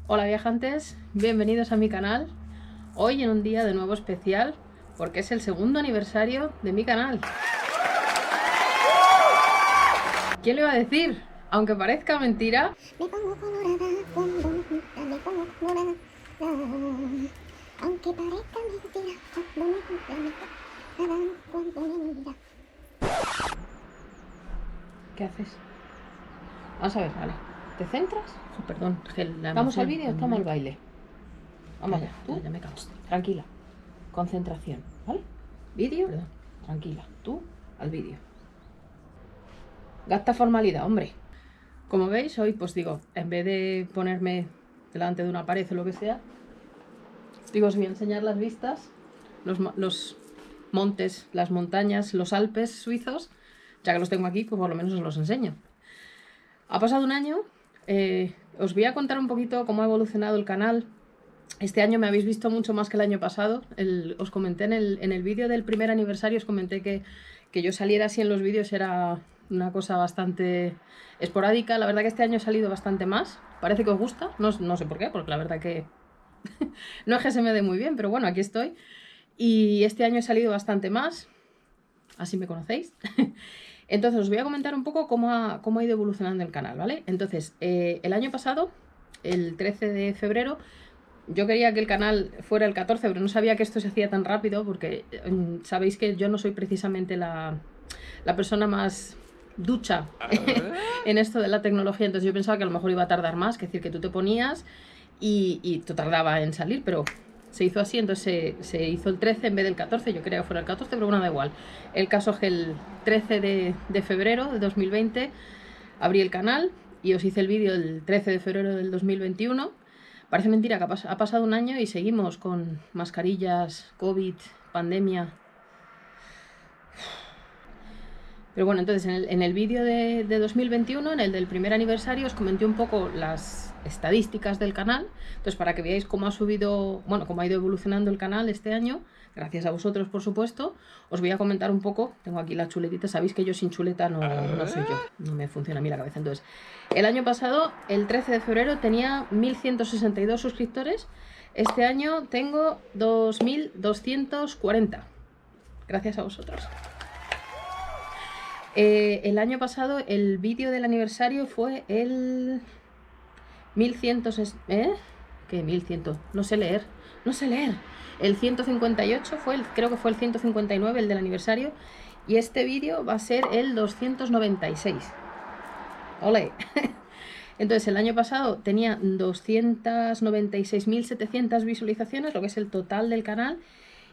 Hola viajantes, bienvenidos a mi canal. Hoy en un día de nuevo especial porque es el segundo aniversario de mi canal. ¿Quién le iba a decir? Aunque parezca mentira, Me pongo colorada cuando me gusta, me pongo colorada. Aunque parezca mentira, cuando me gusta, me pongo colorada cuando me mira. ¿qué haces? Vamos a ver, vale. ¿Te centras? Oh, perdón, ¿vamos al vídeo o estamos al baile? Vamos allá, tú, ya me cago. Tranquila, concentración, ¿vale? ¿Vídeo? Perdón. Tranquila, tú al vídeo. Gasta formalidad, hombre. Como veis, hoy pues digo, en vez de ponerme delante de una pared o lo que sea, digo, os voy a enseñar las vistas, los montes, las montañas, los Alpes suizos. Ya que los tengo aquí, pues por lo menos os los enseño. Ha pasado un año, os voy a contar un poquito cómo ha evolucionado el canal. Este año me habéis visto mucho más que el año pasado. Os comenté en el vídeo del primer aniversario, os comenté que yo saliera así en los vídeos era una cosa bastante esporádica. La verdad que este año he salido bastante más. Parece que os gusta, no sé por qué, porque la verdad que no es que se me dé muy bien, pero bueno, aquí estoy. Y este año he salido bastante más, así me conocéis. Entonces os voy a comentar un poco cómo ha ido evolucionando el canal, ¿vale? Entonces, el año pasado, el 13 de febrero, yo quería que el canal fuera el 14, pero no sabía que esto se hacía tan rápido porque sabéis que yo no soy precisamente la persona más ducha en esto de la tecnología, entonces yo pensaba que a lo mejor iba a tardar más, que decir, que tú te ponías y tú tardaba en salir, pero se hizo así, entonces se hizo el 13 en vez del 14, yo quería que fuera el 14, pero bueno, da igual. El caso es que el 13 de febrero de 2020 abrí el canal y os hice el vídeo el 13 de febrero del 2021. Parece mentira que ha pasado un año y seguimos con mascarillas, COVID, pandemia. Pero bueno, entonces en el vídeo de 2021, en el del primer aniversario, os comenté un poco las estadísticas del canal. Entonces, para que veáis cómo ha subido, bueno, cómo ha ido evolucionando el canal este año, gracias a vosotros, por supuesto, os voy a comentar un poco. Tengo aquí la chuletita, sabéis que yo sin chuleta no soy yo, no me funciona a mí la cabeza. Entonces, el año pasado, el 13 de febrero, tenía 1162 suscriptores. Este año tengo 2240. Gracias a vosotros. El año pasado el vídeo del aniversario fue el 1100, ¿qué 1100? No sé leer. El 158 creo que fue el 159 el del aniversario, y este vídeo va a ser el 296. ¡Ole! Entonces el año pasado tenía 296.700 visualizaciones, lo que es el total del canal.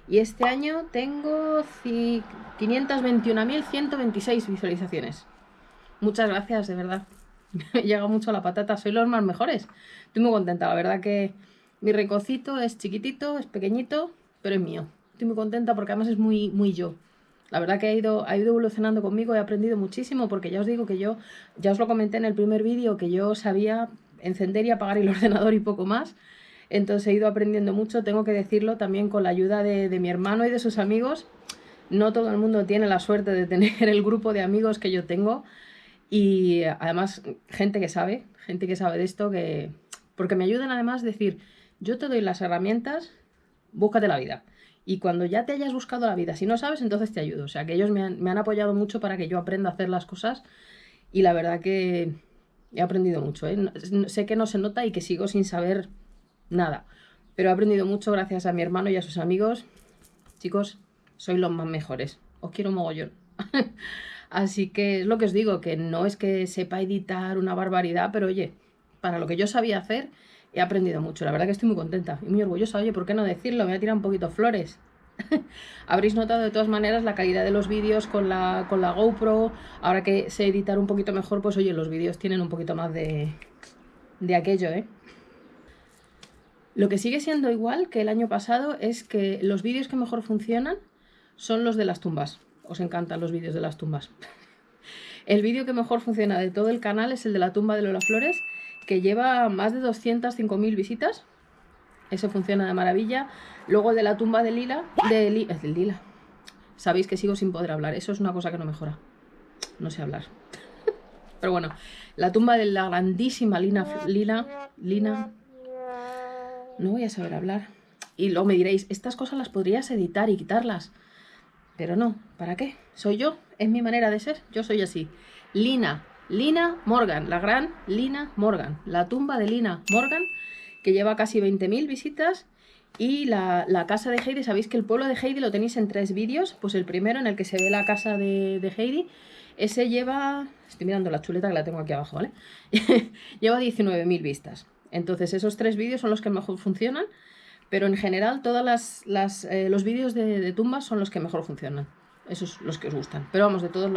Y este año tengo 521.126 visualizaciones. Muchas gracias, de verdad. Me llega mucho a la patata, sois los más mejores. Estoy muy contenta, la verdad que mi rinconcito es chiquitito, es pequeñito, pero es mío. Estoy muy contenta porque además es muy, muy yo. La verdad que ha ido evolucionando conmigo, he aprendido muchísimo, porque ya os digo que yo, ya os lo comenté en el primer vídeo, que yo sabía encender y apagar el ordenador y poco más. Entonces he ido aprendiendo mucho, tengo que decirlo, también con la ayuda de mi hermano y de sus amigos. No todo el mundo tiene la suerte de tener el grupo de amigos que yo tengo, y además gente que sabe de esto, porque me ayudan además a decir, yo te doy las herramientas, búscate la vida. Y cuando ya te hayas buscado la vida, si no sabes, entonces te ayudo. O sea, que ellos me han apoyado mucho para que yo aprenda a hacer las cosas, y la verdad que he aprendido mucho, ¿eh? Sé que no se nota y que sigo sin saber nada, pero he aprendido mucho gracias a mi hermano y a sus amigos. Chicos, sois los más mejores, os quiero mogollón. Así que es lo que os digo, que no es que sepa editar una barbaridad, pero oye, para lo que yo sabía hacer, he aprendido mucho. La verdad que estoy muy contenta y muy orgullosa. Oye, ¿por qué no decirlo? Me voy a tirar un poquito flores. Habréis notado de todas maneras la calidad de los vídeos con la GoPro. Ahora que sé editar un poquito mejor, pues oye, los vídeos tienen un poquito más de aquello, ¿eh? Lo que sigue siendo igual que el año pasado es que los vídeos que mejor funcionan son los de las tumbas. Os encantan los vídeos de las tumbas. El vídeo que mejor funciona de todo el canal es el de la tumba de Lola Flores, que lleva más de 205.000 visitas. Ese funciona de maravilla. Luego el de la tumba de Lila, Lila. Sabéis que sigo sin poder hablar. Eso es una cosa que no mejora. No sé hablar. Pero bueno, la tumba de la grandísima Lina, No voy a saber hablar. Y luego me diréis, estas cosas las podrías editar y quitarlas. Pero no, ¿para qué? Soy yo, es mi manera de ser, yo soy así. Lina Morgan, la gran Lina Morgan, la tumba de Lina Morgan, que lleva casi 20.000 visitas. Y la casa de Heidi, sabéis que el pueblo de Heidi lo tenéis en 3 vídeos. Pues el primero, en el que se ve la casa de Heidi, ese lleva, estoy mirando la chuleta que la tengo aquí abajo, ¿vale? Lleva 19.000 vistas. Entonces esos 3 vídeos son los que mejor funcionan. Pero en general todos los vídeos de tumbas son los que mejor funcionan. Esos los que os gustan. Pero vamos, de todos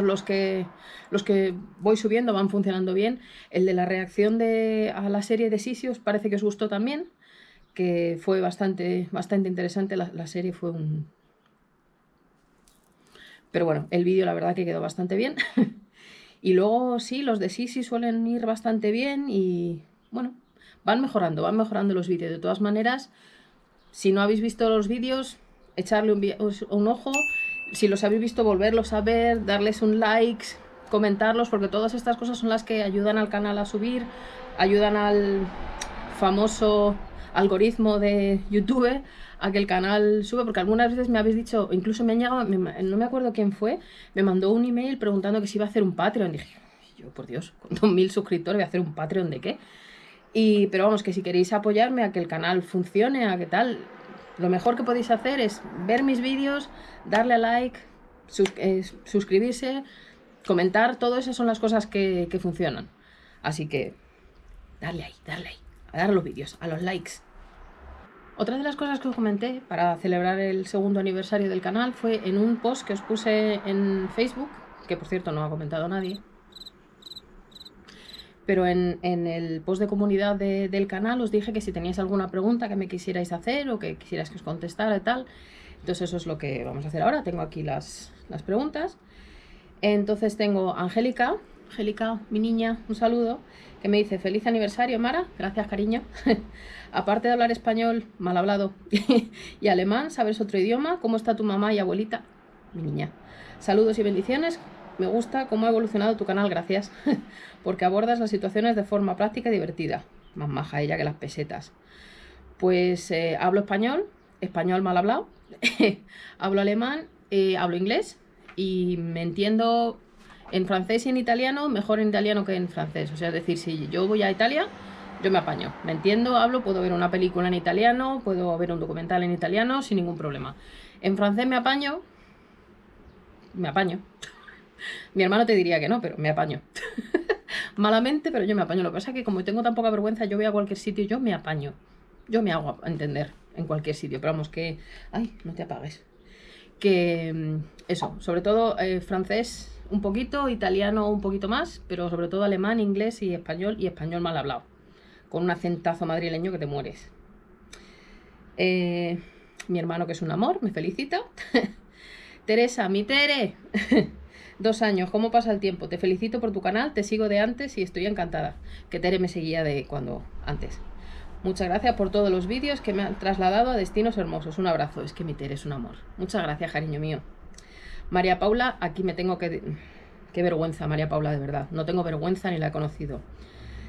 los que voy subiendo van funcionando bien. El de la reacción a la serie de Sisi os parece que os gustó también, que fue bastante interesante. La serie fue un... Pero bueno, el vídeo la verdad que quedó bastante bien. Y luego sí, los de Sisi suelen ir bastante bien y bueno, van mejorando los vídeos. De todas maneras, si no habéis visto los vídeos, echarle un ojo. Si los habéis visto, volverlos a ver, darles un like, comentarlos, porque todas estas cosas son las que ayudan al canal a subir, ayudan al famoso algoritmo de YouTube a que el canal sube, porque algunas veces me habéis dicho, incluso me han llegado, no me acuerdo quién fue, me mandó un email preguntando que si iba a hacer un Patreon. Dije, yo por Dios, con 2.000 suscriptores voy a hacer un Patreon ¿de qué? Pero vamos, que si queréis apoyarme a que el canal funcione, a que tal, lo mejor que podéis hacer es ver mis vídeos, darle a like, suscribirse, comentar, todo eso son las cosas que funcionan. Así que darle ahí, a dar a los vídeos, a los likes. Otra de las cosas que os comenté para celebrar el 2º aniversario del canal fue en un post que os puse en Facebook, que por cierto no ha comentado nadie, pero en el post de comunidad del canal os dije que si teníais alguna pregunta que me quisierais hacer o que quisierais que os contestara y tal. Entonces eso es lo que vamos a hacer ahora. Tengo aquí las preguntas. Entonces tengo Angélica, mi niña, un saludo, que me dice: feliz aniversario, Mara. Gracias, cariño. Aparte de hablar español mal hablado y alemán, ¿sabes otro idioma? ¿Cómo está tu mamá y abuelita? Mi niña. Saludos y bendiciones. Me gusta cómo ha evolucionado tu canal, gracias. Porque abordas las situaciones de forma práctica y divertida. Más maja ella que las pesetas. Pues hablo español mal hablado. Hablo alemán, hablo inglés. Y me entiendo en francés y en italiano, mejor en italiano que en francés. O sea, es decir, si yo voy a Italia, yo me apaño. Me entiendo, hablo, puedo ver una película en italiano, puedo ver un documental en italiano sin ningún problema. En francés me apaño. Mi hermano te diría que no, pero me apaño. Malamente, pero yo me apaño. Lo que pasa es que como tengo tan poca vergüenza, yo voy a cualquier sitio, yo me apaño. Yo me hago entender en cualquier sitio. Pero vamos, que... Ay, no te apagues. Que eso, sobre todo francés un poquito, italiano un poquito más, pero sobre todo alemán, inglés y español mal hablado. Con un acentazo madrileño que te mueres. Mi hermano, que es un amor, me felicita. Teresa, mi Tere. 2 años, ¿cómo pasa el tiempo? Te felicito por tu canal, te sigo de antes y estoy encantada. Que Tere me seguía de cuando antes. Muchas gracias por todos los vídeos que me han trasladado a destinos hermosos. Un abrazo, es que mi Tere es un amor. Muchas gracias, cariño mío. María Paula, aquí me tengo que... Qué vergüenza, María Paula, de verdad. No tengo vergüenza ni la he conocido.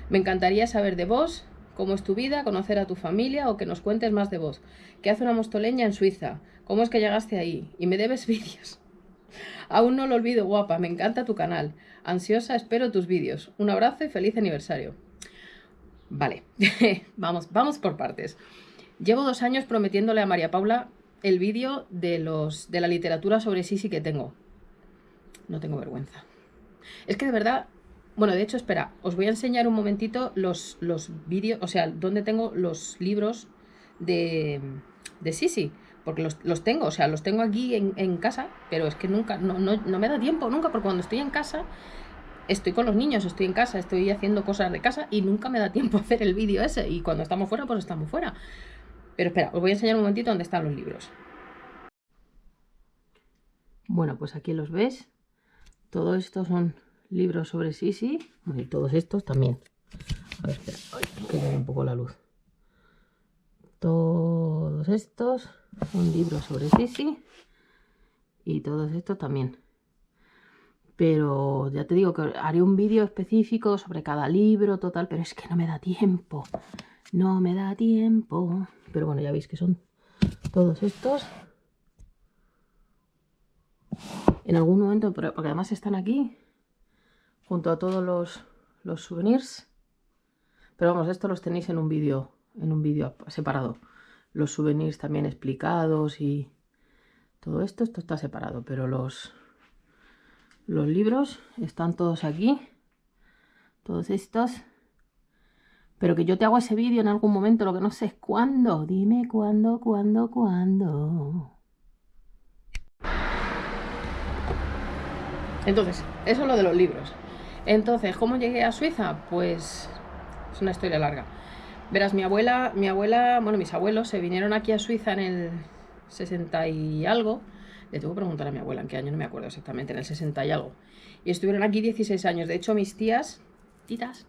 Me encantaría saber de vos, cómo es tu vida, conocer a tu familia o que nos cuentes más de vos. ¿Qué hace una mostoleña en Suiza? ¿Cómo es que llegaste ahí? Y me debes vídeos. Aún no lo olvido, guapa, me encanta tu canal. Ansiosa, espero tus vídeos. Un abrazo y feliz aniversario. Vale, vamos por partes. Llevo 2 años prometiéndole a María Paula el vídeo de la literatura sobre Sisi que tengo. No tengo vergüenza. Es que de verdad... Bueno, de hecho, espera, os voy a enseñar un momentito los vídeos, o sea, donde tengo los libros de Sisi. Porque los tengo, o sea, los tengo aquí en casa, pero es que nunca, no me da tiempo, nunca, porque cuando estoy en casa, estoy con los niños, estoy en casa, estoy haciendo cosas de casa y nunca me da tiempo a hacer el vídeo ese. Y cuando estamos fuera, pues estamos fuera. Pero espera, os voy a enseñar un momentito dónde están los libros. Bueno, pues aquí los ves. Todos estos son libros sobre Sisi. Y todos estos también. A ver, espera, que le dé un poco la luz. Todos estos son libros sobre Sisi y todos estos también. Pero ya te digo que haré un vídeo específico sobre cada libro, total, pero es que no me da tiempo. No me da tiempo. Pero bueno, ya veis que son todos estos. En algún momento, porque además están aquí, junto a todos los souvenirs. Pero vamos, estos los tenéis en un vídeo separado. Los souvenirs también explicados y todo esto está separado, pero los libros están todos aquí, todos estos. Pero que yo te hago ese vídeo en algún momento, lo que no sé es cuándo. Dime cuándo. Entonces, eso es lo de los libros. Entonces, ¿cómo llegué a Suiza? Pues es una historia larga. Verás, mi abuela, bueno, mis abuelos se vinieron aquí a Suiza en el 60 y algo. Le tengo que preguntar a mi abuela en qué año, no me acuerdo exactamente, en el 60 y algo. Y estuvieron aquí 16 años. De hecho, mis titas,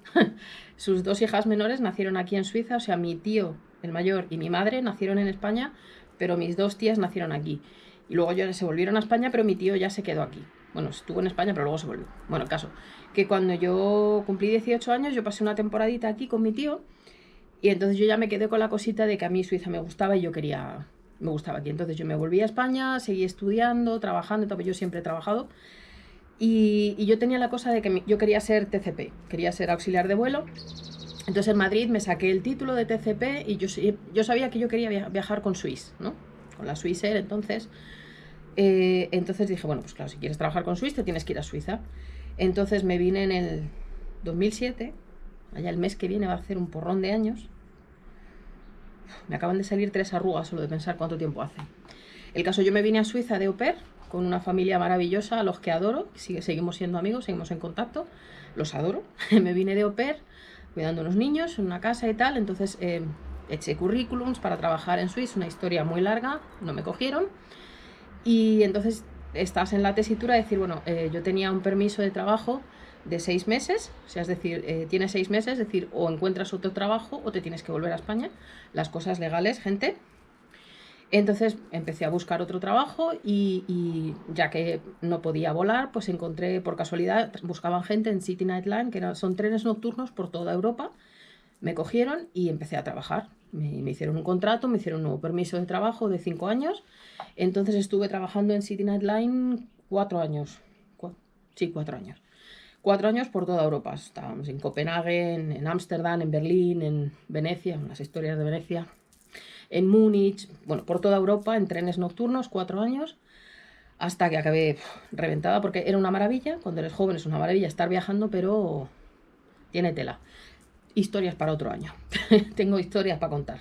sus dos hijas menores nacieron aquí en Suiza. O sea, mi tío, el mayor, y mi madre nacieron en España, pero mis dos tías nacieron aquí. Y luego ya se volvieron a España, pero mi tío ya se quedó aquí. Bueno, estuvo en España, pero luego se volvió. Bueno, el caso, que cuando yo cumplí 18 años, yo pasé una temporadita aquí con mi tío. Y entonces yo ya me quedé con la cosita de que a mí Suiza me gustaba y me gustaba aquí. Entonces yo me volví a España, seguí estudiando, trabajando, yo siempre he trabajado. Y yo tenía la cosa de que yo quería ser TCP, quería ser auxiliar de vuelo. Entonces en Madrid me saqué el título de TCP y yo sabía que yo quería viajar con Swiss, ¿no? Con la Swissair, entonces dije, bueno, pues claro, si quieres trabajar con Swiss te tienes que ir a Suiza. Entonces me vine en el 2007, allá el mes que viene va a hacer un porrón de años. Me acaban de salir 3 arrugas solo de pensar cuánto tiempo hace. El caso, yo me vine a Suiza de au pair con una familia maravillosa, a los que adoro, seguimos siendo amigos, seguimos en contacto, los adoro. Me vine de au pair cuidando a unos niños en una casa y tal, entonces eché currículums para trabajar en Suiza, una historia muy larga, no me cogieron. Y entonces estás en la tesitura de decir, bueno, yo tenía un permiso de trabajo de 6 meses, o sea, es decir, tienes 6 meses, es decir, o encuentras otro trabajo o te tienes que volver a España, las cosas legales, gente. Entonces empecé a buscar otro trabajo y ya que no podía volar, pues encontré, por casualidad, buscaban gente en City Night Line, que son trenes nocturnos por toda Europa. Me cogieron y empecé a trabajar. Me hicieron un contrato, me hicieron un nuevo permiso de trabajo de 5 años. Entonces estuve trabajando en City Night Line 4 años. Sí, 4 años. 4 años por toda Europa. Estábamos en Copenhague, en Ámsterdam, en Berlín, en Venecia, unas historias de Venecia, en Múnich, bueno, por toda Europa, en trenes nocturnos, 4 años, hasta que acabé reventada, porque era una maravilla. Cuando eres joven es una maravilla estar viajando, pero tiene tela. Historias para otro año. Tengo historias para contar.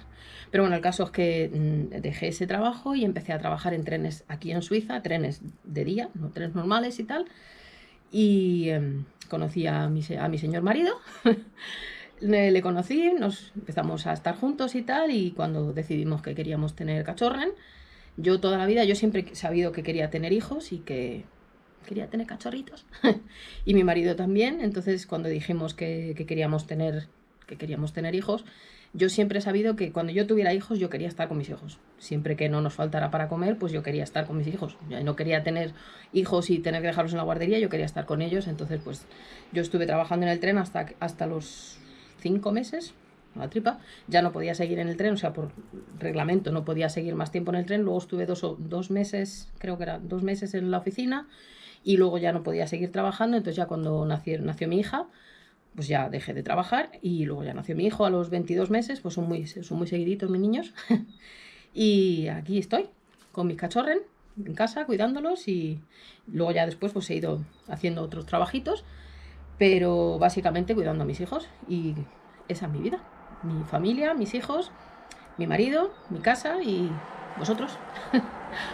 Pero bueno, el caso es que dejé ese trabajo y empecé a trabajar en trenes aquí en Suiza, trenes de día, no trenes normales y tal. Y conocí a mi señor marido. Le conocí, nos empezamos a estar juntos y tal, y cuando decidimos que queríamos tener cachorren, yo toda la vida, yo siempre he sabido que quería tener hijos y que quería tener cachorritos. Y mi marido también. Entonces cuando dijimos que queríamos tener hijos, yo siempre he sabido que cuando yo tuviera hijos yo quería estar con mis hijos. Siempre que no nos faltara para comer, pues yo quería estar con mis hijos. Yo no quería tener hijos y tener que dejarlos en la guardería, yo quería estar con ellos. Entonces pues yo estuve trabajando en el tren hasta los 5 meses, la tripa. Ya no podía seguir en el tren, o sea, por reglamento no podía seguir más tiempo en el tren. Luego estuve 2 meses, creo que era 2 meses en la oficina, y luego ya no podía seguir trabajando. Entonces ya cuando nació mi hija, pues ya dejé de trabajar, y luego ya nació mi hijo a los 22 meses, pues son muy seguiditos mis niños. Y aquí estoy, con mis cachorren, en casa, cuidándolos, y luego ya después pues he ido haciendo otros trabajitos, pero básicamente cuidando a mis hijos, y esa es mi vida, mi familia, mis hijos, mi marido, mi casa y vosotros.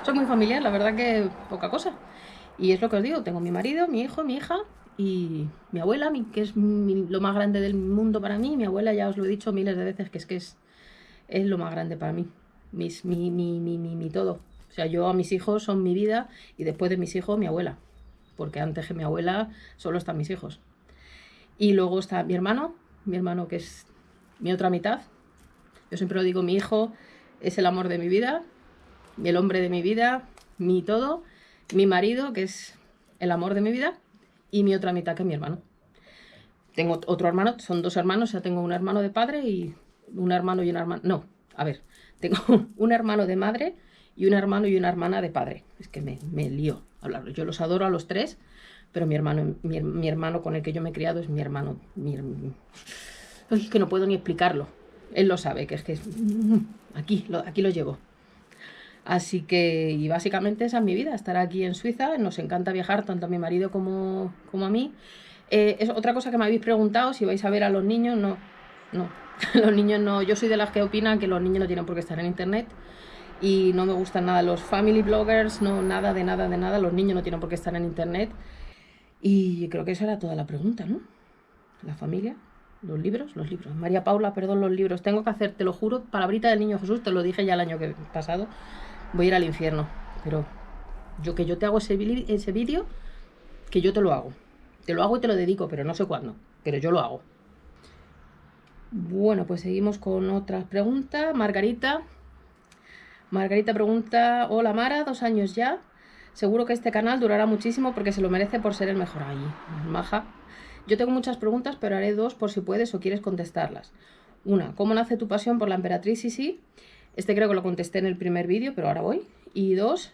Soy muy familiar, la verdad que poca cosa. Y es lo que os digo, tengo mi marido, mi hijo, mi hija y mi abuela, que es lo más grande del mundo para mí. Mi abuela, ya os lo he dicho miles de veces, que es lo más grande para mí, mi todo. O sea, yo a mis hijos son mi vida, y después de mis hijos mi abuela, porque antes que mi abuela solo están mis hijos. Y luego está mi hermano que es mi otra mitad. Yo siempre lo digo, mi hijo es el amor de mi vida, el hombre de mi vida, mi todo. Mi marido, que es el amor de mi vida, y mi otra mitad que es mi hermano. Tengo otro hermano, son 2 hermanos, o sea, tengo un hermano de padre y un hermano y una hermana... No, a ver, tengo un hermano de madre y un hermano y una hermana de padre. Es que me lío hablarlo. Yo los adoro a los 3, pero mi hermano con el que yo me he criado es mi hermano. Es que no puedo ni explicarlo. Él lo sabe, que es que aquí lo llevo. Así que, y básicamente esa es mi vida, estar aquí en Suiza. Nos encanta viajar, tanto a mi marido como a mí. Es otra cosa que me habéis preguntado, si vais a ver a los niños. No. Los niños no. Yo soy de las que opinan que los niños no tienen por qué estar en internet. Y no me gustan nada los family bloggers, no, nada. Los niños no tienen por qué estar en internet. Y creo que esa era toda la pregunta, ¿no? La familia, los libros. María Paula, perdón, los libros. Tengo que hacer, te lo juro, palabrita del niño Jesús, te lo dije ya el año pasado. Voy a ir al infierno. Pero yo te hago ese vídeo, que yo te lo hago. Te lo hago y te lo dedico, pero no sé cuándo. Pero yo lo hago. Bueno, pues seguimos con otras preguntas. Margarita pregunta: hola Mara, 2 años ya. Seguro que este canal durará muchísimo porque se lo merece por ser el mejor. Ahí, maja. Yo tengo muchas preguntas, pero haré 2 por si puedes o quieres contestarlas. 1, ¿cómo nace tu pasión por la emperatriz Sisi? Este creo que lo contesté en el primer vídeo, pero ahora voy. Y 2,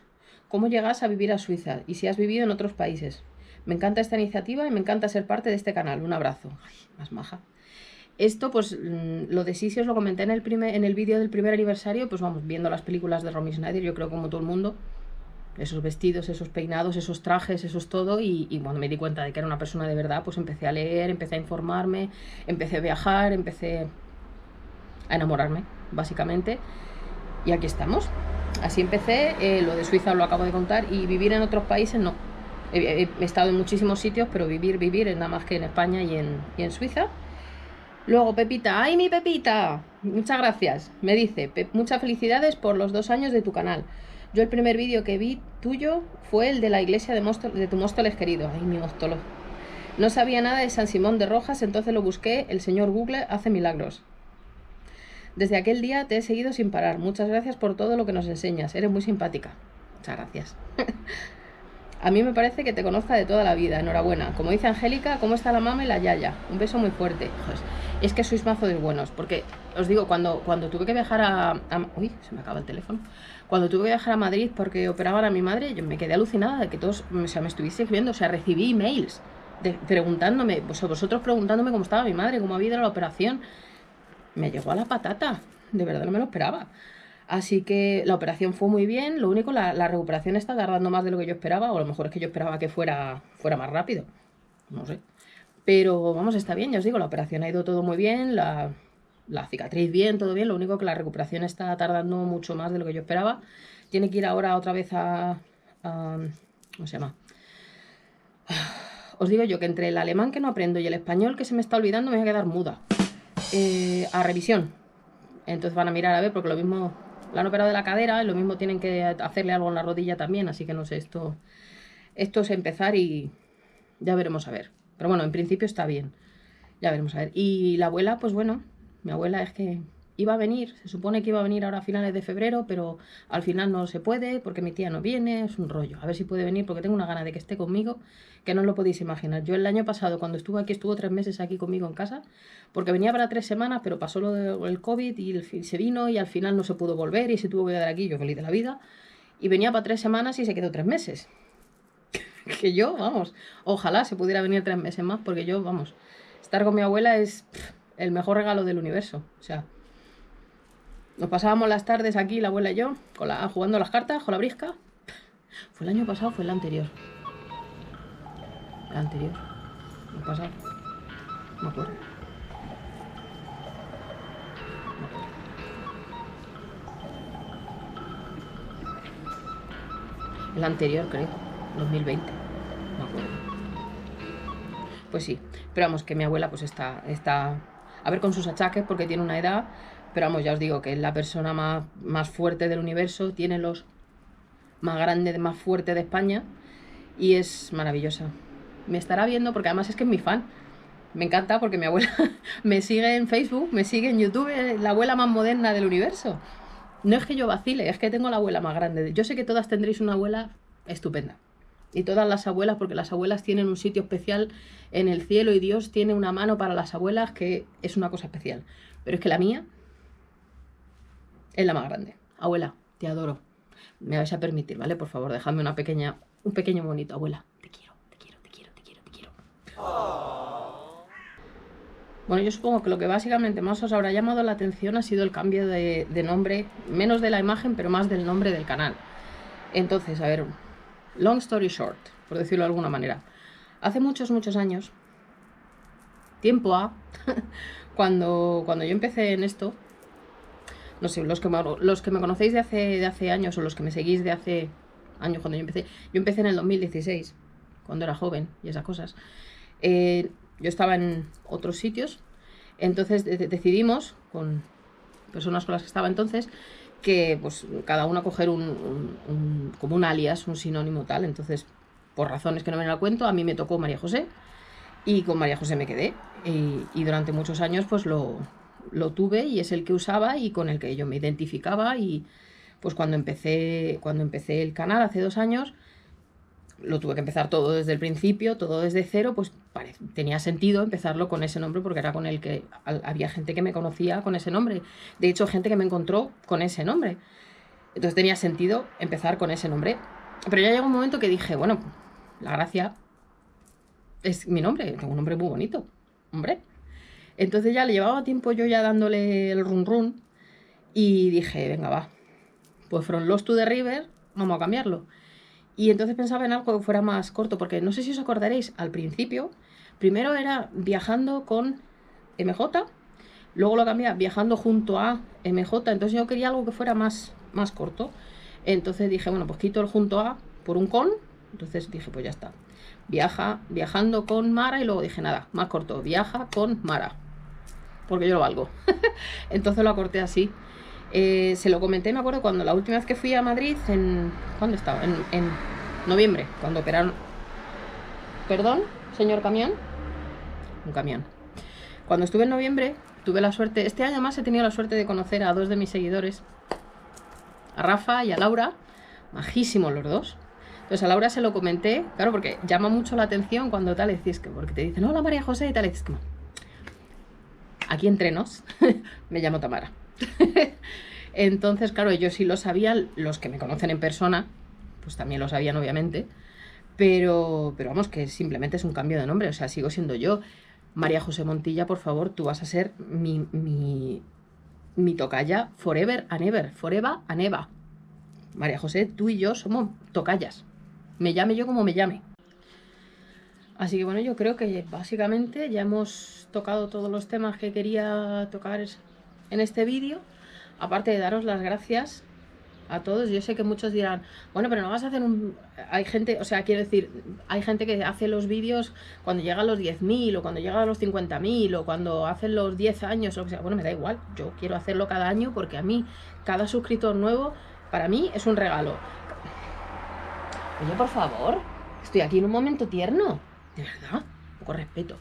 ¿cómo llegas a vivir a Suiza? Y si has vivido en otros países. Me encanta esta iniciativa y me encanta ser parte de este canal. Un abrazo. Ay, más maja. Esto, pues, lo de Sisi os lo comenté en el vídeo del primer aniversario, pues vamos, viendo las películas de Romy Schneider, yo creo como todo el mundo, esos vestidos, esos peinados, esos trajes, eso es todo, y cuando me di cuenta de que era una persona de verdad, pues empecé a leer, empecé a informarme, empecé a viajar, empecé a enamorarme, básicamente, y aquí estamos. Así empecé, lo de Suiza os lo acabo de contar, y vivir en otros países no. He estado en muchísimos sitios, pero vivir es nada más que en España y en Suiza. Luego Pepita, ¡ay mi Pepita! Muchas gracias. Me dice, muchas felicidades por los 2 años de tu canal. Yo el primer vídeo que vi tuyo fue el de la iglesia de tu Móstoles querido. ¡Ay, mi Móstoles! No sabía nada de San Simón de Rojas, entonces lo busqué. El señor Google hace milagros. Desde aquel día te he seguido sin parar. Muchas gracias por todo lo que nos enseñas. Eres muy simpática. Muchas gracias. A mí me parece que te conozca de toda la vida. Enhorabuena. Como dice Angélica, ¿cómo está la mama y la yaya? Un beso muy fuerte. Joder, es que sois mazo de buenos. Porque os digo, cuando tuve que viajar uy, se me acaba el teléfono. Cuando tuve que viajar a Madrid porque operaban a mi madre, yo me quedé alucinada de que todos, o sea, me estuviese escribiendo. O sea, recibí emails preguntándome, vosotros preguntándome cómo estaba mi madre, cómo había ido la operación. Me llegó a la patata. De verdad no me lo esperaba. Así que la operación fue muy bien. Lo único, la recuperación está tardando más de lo que yo esperaba. O a lo mejor es que yo esperaba que fuera más rápido. No sé. Pero vamos, está bien, ya os digo, la operación ha ido todo muy bien. La cicatriz bien, todo bien. Lo único que la recuperación está tardando mucho más de lo que yo esperaba. Tiene que ir ahora otra vez a ¿cómo se llama? Os digo yo que entre el alemán que no aprendo y el español que se me está olvidando me voy a quedar muda. A revisión. Entonces van a mirar a ver, porque lo mismo la han operado de la cadera, y lo mismo tienen que hacerle algo en la rodilla también, así que no sé, esto es empezar y ya veremos a ver. Pero bueno, en principio está bien, ya veremos a ver. Y la abuela, pues bueno, mi abuela es que iba a venir, se supone que iba a venir ahora a finales de febrero, pero al final no se puede porque mi tía no viene, es un rollo. A ver si puede venir porque tengo una gana de que esté conmigo, que no os lo podéis imaginar. Yo el año pasado, cuando estuvo aquí, estuvo 3 meses aquí conmigo en casa, porque venía para 3 semanas, pero pasó lo del COVID y se vino y al final no se pudo volver y se tuvo que quedar aquí, yo feliz de la vida. Y venía para 3 semanas y se quedó 3 meses. Que yo, vamos, ojalá se pudiera venir 3 meses más, porque yo, vamos, estar con mi abuela es el mejor regalo del universo. O sea, nos pasábamos las tardes aquí, la abuela y yo, jugando a las cartas, con la brisca. ¿Fue el año pasado o fue el anterior? El anterior. El pasado. No me acuerdo. El anterior, creo. 2020. No me acuerdo. Pues sí. Pero vamos, que mi abuela pues está a ver con sus achaques porque tiene una edad. Pero vamos, ya os digo que es la persona más fuerte del universo. Tiene los más grandes, más fuertes de España. Y es maravillosa. Me estará viendo porque además es que es mi fan. Me encanta porque mi abuela me sigue en Facebook, me sigue en YouTube, es la abuela más moderna del universo. No es que yo vacile, es que tengo la abuela más grande. Yo sé que todas tendréis una abuela estupenda. Y todas las abuelas, porque las abuelas tienen un sitio especial en el cielo y Dios tiene una mano para las abuelas que es una cosa especial. Pero es que la mía es la más grande. Abuela, te adoro. Me vais a permitir, ¿vale? Por favor, dejadme un pequeño bonito. Abuela, te quiero, te quiero, te quiero, te quiero, te quiero. Bueno, yo supongo que lo que básicamente más os habrá llamado la atención ha sido el cambio de nombre, menos de la imagen, pero más del nombre del canal. Entonces, a ver, long story short, por decirlo de alguna manera. Hace muchos, muchos años, tiempo a, cuando yo empecé en esto, no sé, los que me conocéis de hace años o los que me seguís de hace años cuando yo empecé en el 2016, cuando era joven y esas cosas. Yo estaba en otros sitios, entonces decidimos, con personas con las que estaba entonces, que pues cada una coger como un alias, un sinónimo tal. Entonces, por razones que no me la cuento, a mí me tocó María José y con María José me quedé. Y durante muchos años pues lo tuve y es el que usaba y con el que yo me identificaba. Y pues cuando empecé el canal hace 2 años, lo tuve que empezar todo desde el principio, todo desde cero, pues tenía sentido empezarlo con ese nombre porque era con el que había gente que me conocía con ese nombre. De hecho, gente que me encontró con ese nombre. Entonces tenía sentido empezar con ese nombre. Pero ya llegó un momento que dije, bueno, la gracia es mi nombre, tengo un nombre muy bonito, hombre. Entonces ya le llevaba tiempo yo ya dándole el run run y dije, venga, va, pues From Lost to the River, vamos a cambiarlo. Y entonces pensaba en algo que fuera más corto, porque no sé si os acordaréis, al principio, primero era viajando con MJ, luego lo cambié a viajando junto a MJ, entonces yo quería algo que fuera más corto. Entonces dije, bueno, pues quito el junto a por un con, entonces dije, pues ya está. Viajando con Mara y luego dije, nada, más corto, viaja con Mara, porque yo lo valgo. Entonces lo acorté así. Se lo comenté, me acuerdo, cuando la última vez que fui a Madrid, ¿cuándo estaba? En noviembre, cuando operaron. Perdón, señor camión. Un camión. Cuando estuve en noviembre, tuve la suerte, este año más he tenido la suerte de conocer a 2 de mis seguidores, a Rafa y a Laura, majísimos los dos. Entonces a Laura se lo comenté, claro, porque llama mucho la atención cuando tal decís que, porque te dicen, hola María José y tal, y dices, aquí entre nos, me llamo Tamara. Entonces, claro, ellos sí lo sabían, los que me conocen en persona, pues también lo sabían obviamente, pero vamos, que simplemente es un cambio de nombre, o sea, sigo siendo yo. María José Montilla, por favor, tú vas a ser mi tocaya forever and ever, María José, tú y yo somos tocayas, me llame yo como me llame. Así que bueno, yo creo que básicamente ya hemos tocado todos los temas que quería tocar en este vídeo. Aparte de daros las gracias a todos, yo sé que muchos dirán, bueno, pero no vas a hacer Hay gente, o sea, quiero decir, hay gente que hace los vídeos cuando llega a los 10.000 o cuando llega a los 50.000 o cuando hacen los 10 años o lo que sea. Bueno, me da igual, yo quiero hacerlo cada año porque a mí, cada suscriptor nuevo, para mí es un regalo. Oye, por favor, estoy aquí en un momento tierno, de verdad, un poco respeto.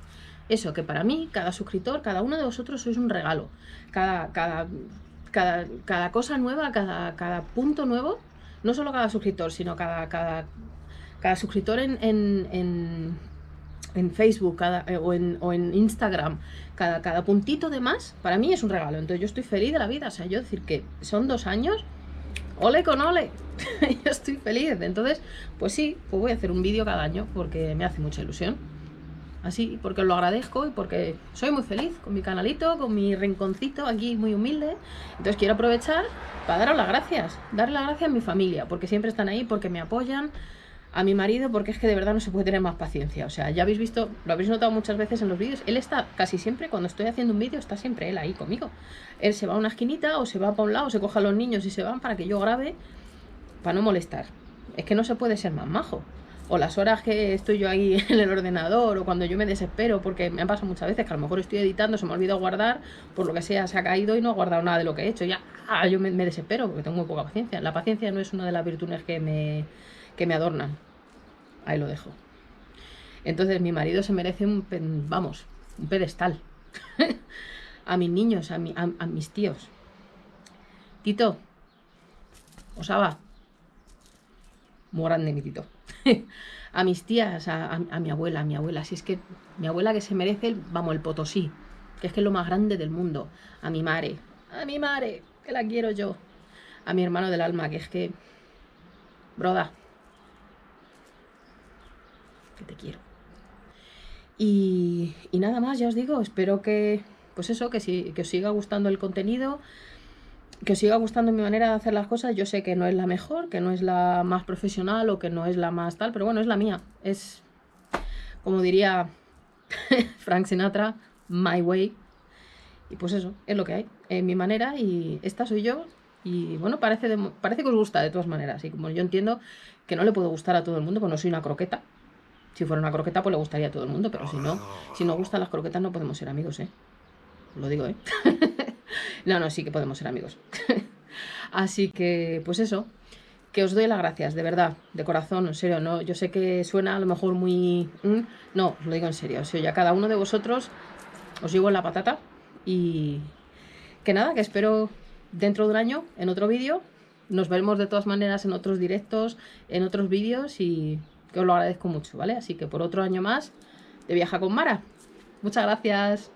Eso, que para mí, cada suscriptor, cada uno de vosotros sois un regalo. Cada cosa nueva, cada punto nuevo, no solo cada suscriptor, sino cada suscriptor en Facebook o en Instagram, cada puntito de más, para mí es un regalo. Entonces yo estoy feliz de la vida, o sea, yo decir que son 2 años, ole con ole, yo estoy feliz. Entonces, pues sí, pues voy a hacer un vídeo cada año porque me hace mucha ilusión. Así, porque os lo agradezco y porque soy muy feliz con mi canalito, con mi rinconcito aquí muy humilde. Entonces quiero aprovechar para daros las gracias, darle las gracias a mi familia, porque siempre están ahí, porque me apoyan, a mi marido, porque es que de verdad no se puede tener más paciencia. O sea, ya habéis visto, lo habéis notado muchas veces en los vídeos, él está casi siempre, cuando estoy haciendo un vídeo, está siempre él ahí conmigo. Él se va a una esquinita o se va para un lado, o se coge a los niños y se van para que yo grabe, para no molestar. Es que no se puede ser más majo. O las horas que estoy yo ahí en el ordenador, o cuando yo me desespero, porque me ha pasado muchas veces que a lo mejor estoy editando, se me ha olvidado guardar, por lo que sea, se ha caído y no he guardado nada de lo que he hecho. Ya, yo me desespero porque tengo muy poca paciencia. La paciencia no es una de las virtudes que me adornan. Ahí lo dejo. Entonces mi marido se merece un pedestal. A mis niños, a mis tíos. Tito, Osaba, muy grande mi Tito. a mis tías, a mi abuela, si es que mi abuela que se merece, vamos, el Potosí, que es lo más grande del mundo, a mi madre, que la quiero yo, a mi hermano del alma, que es que, broda, que te quiero. Y nada más, ya os digo, espero que, pues eso, que os siga gustando el contenido, que os siga gustando mi manera de hacer las cosas. Yo sé que no es la mejor, que no es la más profesional o que no es la más tal, pero bueno, es la mía. Es, como diría Frank Sinatra, my way. Y pues eso, es lo que hay, es mi manera y esta soy yo. Y bueno, parece que os gusta de todas maneras. Y como yo entiendo que no le puedo gustar a todo el mundo, pues no soy una croqueta. Si fuera una croqueta, pues le gustaría a todo el mundo, pero si no gustan las croquetas no podemos ser amigos, ¿eh? Os lo digo, ¿eh? No, sí que podemos ser amigos. Así que, pues eso, que os doy las gracias, de verdad, de corazón, en serio, no, yo sé que suena a lo mejor muy... no, os lo digo en serio, si a cada uno de vosotros os llevo en la patata y que nada, que espero dentro de un año en otro vídeo, nos veremos de todas maneras en otros directos, en otros vídeos y que os lo agradezco mucho, ¿vale? Así que por otro año más de Viaja con Mara. Muchas gracias.